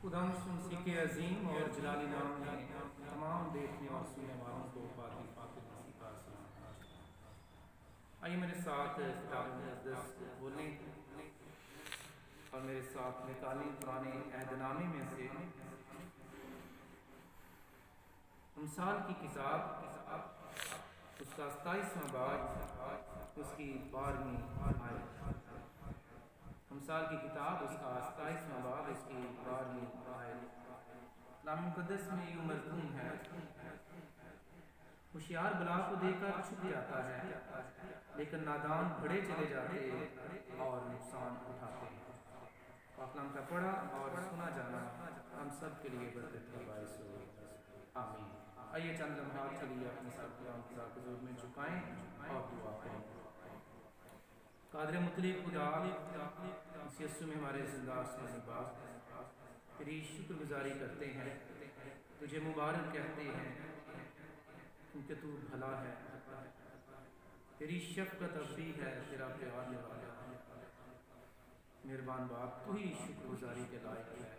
خدا شمسی کے عظیم اور جلالی نام میں تمام دیکھنے اور سننے والوں کو پاکی فاقد مسیح کا سلام۔ آئیے میرے ساتھ کتاب مقدس کھولیں اور میرے ساتھ نکالیں پرانے عہد نامے میں سے امثال کی کتاب، اس کا 27واں باب، اس کی 12ویں آیت۔ امثال کی کتاب، اس کا 27واں باب، اس کی 12ویں آیت۔ کلام مقدس میں یوں مرقوم ہے: ہوشیار بلا کو دیکھ کر چھپ جاتا ہے، لیکن نادان بڑھے چلے جاتے اور نقصان اٹھاتے ہیں۔ کلام کا پڑھا اور سنا جانا ہم سب کے لیے برکت کا باعث ہو، آمین۔ آئیے چند لمحات کے لیے اپنے سر کلام خدا کے حضور میں جھکائیں اور دعا کریں۔ قادر مطلق خدا، اس یسوع میں ہمارے زندہ آسمانی باپ، تیری شکر گزاری کرتے ہیں، تجھے مبارک کہتے ہیں کیونکہ تو بھلا ہے، تیری شفقت ابدی ہے، تیرا پیار نرالا ہے۔ مہربان باپ، تو ہی شکر گزاری کے لائق ہے۔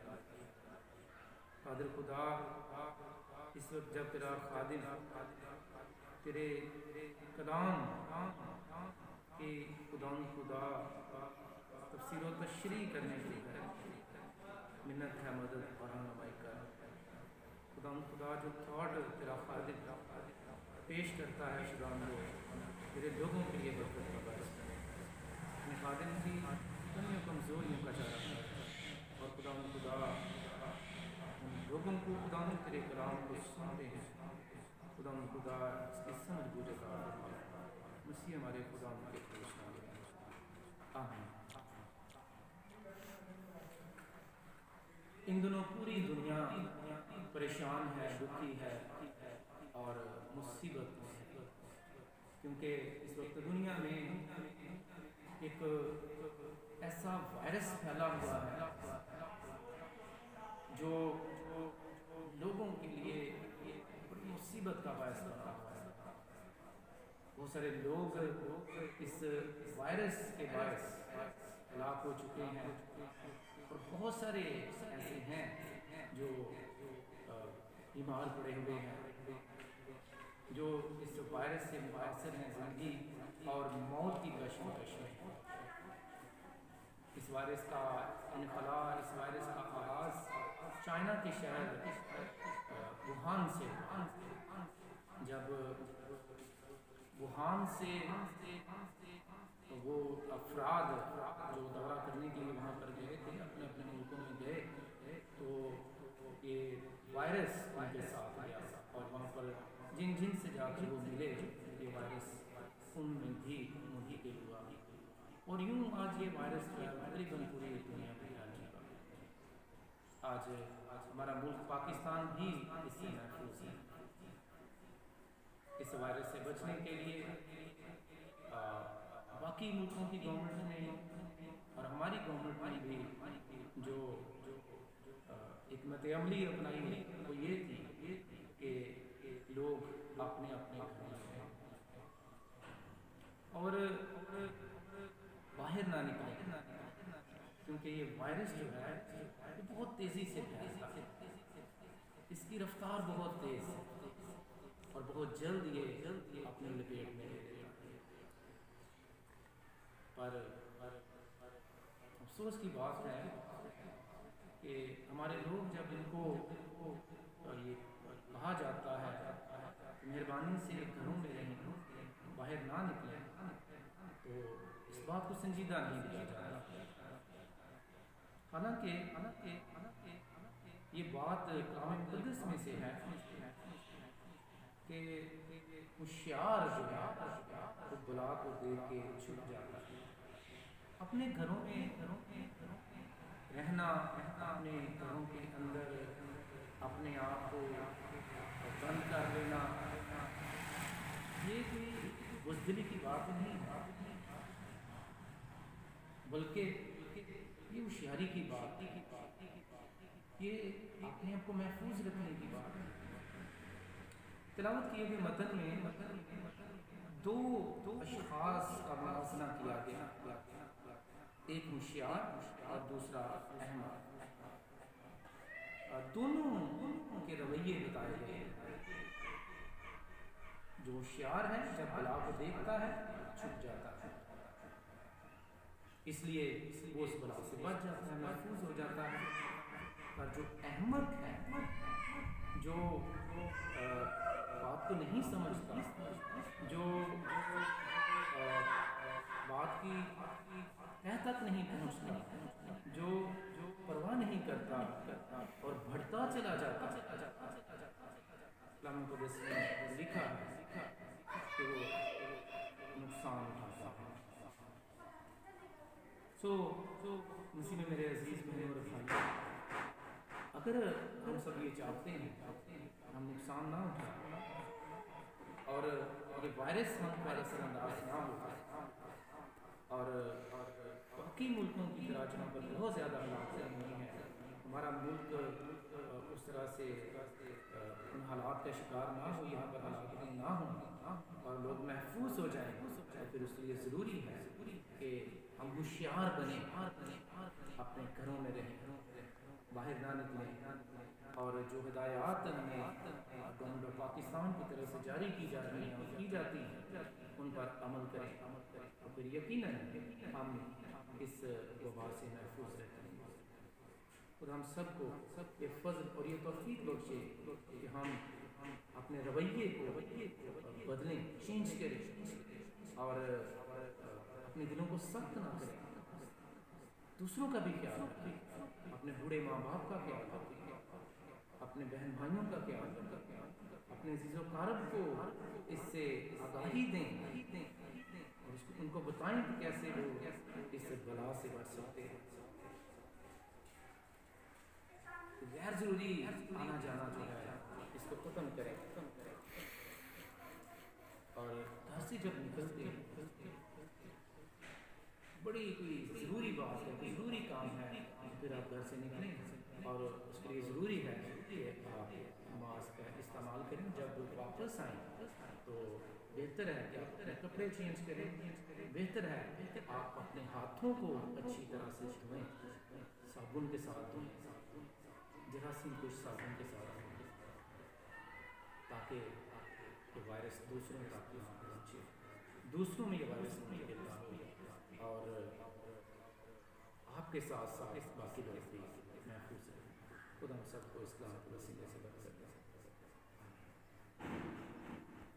قادر خدا، اس وقت جب تیرا خادم تیرے کلام کی خدا تفسیر و تشریح کرنے کی ہے، منت ہے مدد اور رہنمائی کر۔ خدا جو تھاٹ تیرا خادم پیش کرتا ہے خداوند کو تیرے لوگوں کے لیے برکت کا باعث بنے۔ اپنے خادم کی کمیوں کمزوریوں کا چارہ کر، اور خدا ان لوگوں کو تیرے کلام کو سنتے ہیں، خدا اس کی سمجھ بوجھ عطا فرما۔ مسیح ہمارے خدا کے خوش نام میں، آمین۔ ان دنوں پوری دنیا پریشان ہے، دکھی ہے اور مصیبت میں ہے، کیونکہ اس وقت دنیا میں ایک ایسا وائرس پھیلا ہوا ہے جو لوگوں کے لیے بڑی مصیبت کا باعث بنا ہوا ہے۔ بہت سارے لوگ اس وائرس کے باعث ہلاک ہو چکے ہیں، اور بہت سارے ایسے ہیں جو بیمار پڑے ہوئے ہیں، جو اس وائرس سے متاثر ہیں، زندگی اور موت کی کشمکش میں۔ اس وائرس کا انخلا، اس وائرس کا آغاز چائنا کے شہر ووہان سے، جب ووہان سے وہ افراد جو دورہ کرنے کے لیے وہاں پر گئے تھے، اپنے اپنے ملکوں میں گئے، تو یہ وائرس ان کے ساتھ گیا، اور وہاں پر جن سے جا کر وہ ملے، یہ وائرس ان میں بھی منتقل ہوا، اور یوں آج یہ وائرس جو ہے تقریباً پوری دنیا میں پھیل چکا۔ آج ہمارا ملک پاکستان بھی اس سے محفوظ ہے۔ اس وائرس سے بچنے کے لیے باقی ملکوں کی گورنمنٹ نے اور ہماری گورنمنٹ نے بھی جو حکمت عملی اپنائی ہے وہ یہ تھی کہ لوگ اپنے اپنے گھروں میں اور باہر نہ نکلیں، کیونکہ یہ وائرس جو ہے یہ بہت تیزی سے پھیلتا ہے، اس کی رفتار بہت تیز ہے اور بہت جلد یہ اپنی لپیٹ میں لے لیتا ہے۔ پر افسوس کی بات ہے کہ ہمارے لوگ جب ان کو یہ کہا جاتا ہے کہ مہربانی سے گھروں میں رہیں، باہر نہ نکلیں، تو اس بات کو سنجیدہ نہیں لیا جاتا۔ حالانکہ یہ بات کلام مقدس میں سے ہے کہ ہوشیار جو ہے وہ بلا کو دیکھ کے چھپ جاتا ہے۔ اپنے گھروں میں رہنا، اپنے گھروں کے اندر اپنے آپ کو بند کر لینا، یہ کوئی بزدلی کی بات نہیں ہے، بلکہ یہ ہوشیاری کی بات ہے، یہ اپنے آپ کو محفوظ رکھنے کی بات ہے۔ تلاوت کیے ہوئے متن میں دو اشخاص کا موازنہ کیا گیا، ایک ہوشیار اور دوسرا احمق۔ دونوں کے رویے بتائے گئے ہیں۔ جو ہوشیار ہے جب بلا کو دیکھتا ہے چھپ جاتا ہے، اس لیے وہ اس بلا سے بچ جاتا ہے، محفوظ ہو جاتا ہے۔ اور جو احمق ہے، جو بات کو نہیں سمجھتا، جو بات کی تہ تک نہیں پہنچتا، جو پرواہ نہیں کرتا اور بڑھتا چلا جاتا ہے، کلام مقدس میں لکھا ہے کہ وہ نقصان اٹھاتا ہے۔ مسیح میں میرے عزیز بہنوں اور بھائیوں، اگر ہم سب یہ چاہتے ہیں ہم نقصان نہ اٹھائیں اور یہ وائرس ہم پر اثر انداز نہ ہو، اور باقی ملکوں کی طرح جہاں پر بہت زیادہ حالات نہیں ہیں، ہمارا ملک اس طرح سے ان حالات کا شکار نہ ہو، یہاں پر حالات نہ ہوں اور لوگ محفوظ ہو جائیں، تو پھر اس لیے ضروری ہے کہ ہم ہوشیار بنیں، اپنے گھروں میں رہیں، باہر نہ نکلیں، اور جو ہدایات ہمیں گورنمنٹ آف پاکستان کی طرف سے جاری کی جا رہی ہیں اور کی جاتی ہیں ان پر عمل کریں، تو پھر یقیناً ہم اس وبا سے محفوظ رہتے ہیں۔ خدا ہم سب کو یہ فضل اور یہ توفیق بخشے کہ ہم اپنے رویے کو بدلیں، چینج کریں، اور اپنے دلوں کو سخت نہ کریں، دوسروں کا بھی خیال رکھیں، اپنے بوڑھے ماں باپ کا خیال رکھیں، اپنے بہن بھائیوں کا خیال رکھیں، اپنے عزیز و اقارب کو اس سے آگاہی دیں اور ان کو بتائیں کہ کیسے وہ اس بلا سے بچ سکتے ہیں۔ غیر ضروری آنا جانا جو ہے اس کو ختم کریں، اور گھر سے جب نکلتے ہیں بڑی کوئی ضروری بات ہے، کوئی ضروری کام ہے، پھر آپ گھر سے نکلیں، اور اس کے لیے ضروری ہے کہ آپ ماسک کا استعمال کریں۔ جب واپس آئیں تو بہتر ہے کہ آپ اپنے کپڑے چینج کریں، بہتر ہے کہ آپ اپنے ہاتھوں کو اچھی طرح سے دھوئیں، صابن کے ساتھ دھوئیں، جراثیم کش صابن کے ساتھ دھوئیں، تاکہ یہ وائرس دوسروں تک نہ پہنچے، دوسروں میں یہ وائرس منتقل نہ ہو، اور آپ کے ساتھ ساتھ باقی لوگ بھی محفوظ رہیں۔ خدا ہم سب کو اس کلام کو وسیلے سے